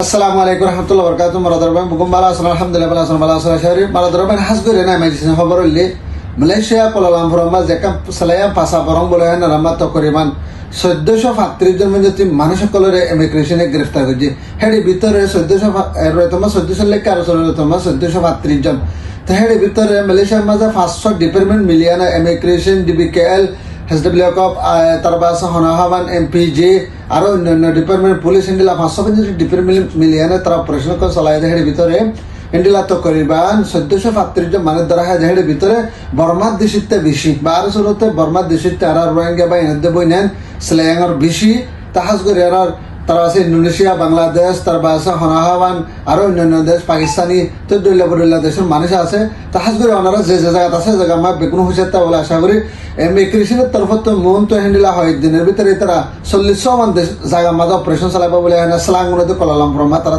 আসসালামু আলাইকুম রহমতুল্লাহ বরকাতুহ মারাদরবান বুকুম বালা আসসালাম আলহামদুলিল্লাহ বালা আসসালাম বালা আসসালাম শহরি মারাদরবান হাস করে না মেডিসিন খবর হইলে মালয়েশিয়া কোলালামপুর যে সালায়াম পাসা বরং বলে না রামাত করিমান 1435 জন মধ্যে মানুষ সকলের ইমিগ্রেশনে গ্রেফতার করছে হেডি ভিতরে 1400 লেখা আর 1435 জন তো হেডি ভিতরে মালয়েশিয়ার মাঝে 500 ডিপার্টমেন্ট মিলিয়ানা ইমিগ্রেশন ডিবিকেএল HW কপ তারপর হনাহাবান MPJ আরো অন্যান্য ডিপার্টমেন্ট পুলিশ ইন্ডিলা 550 ডিপার্টমেন্ট মিলিয়ানে তারা অপারেশন করে চালাই দেহের ভিতরে ইন্ডিলা তো করিবান 1435 জন মানুষ ধরা হয় দেহের ভিতরে বর্মার দেশিতে বেশি বা আরো শুরুতে বর্মার দেশিতে আর রোহিঙ্গা বা এনদে বইনেন স্লেয়াঙ্গর বেশি তাহাজ করে আর তারা আছে ইন্দোনেশিয়া বাংলাদেশ তারপর আছে হনাহাবান আরো অন্যান্য দেশ পাকিস্তানি তো দৈল্লা দেশের মানুষ আছে তাহাজ করে ওনারা যে যে জায়গা আছে জায়গা আমার বেগুন হয়েছে তা বলে আশা করি ইমিগ্রেশনের তরফ তো মন তো হ্যান্ডেলা হয় দিনের ভিতরে তারা 40 মান জায়গা মাঝে অপারেশন চালাবো বলে স্লাং কোলালামপুর তারা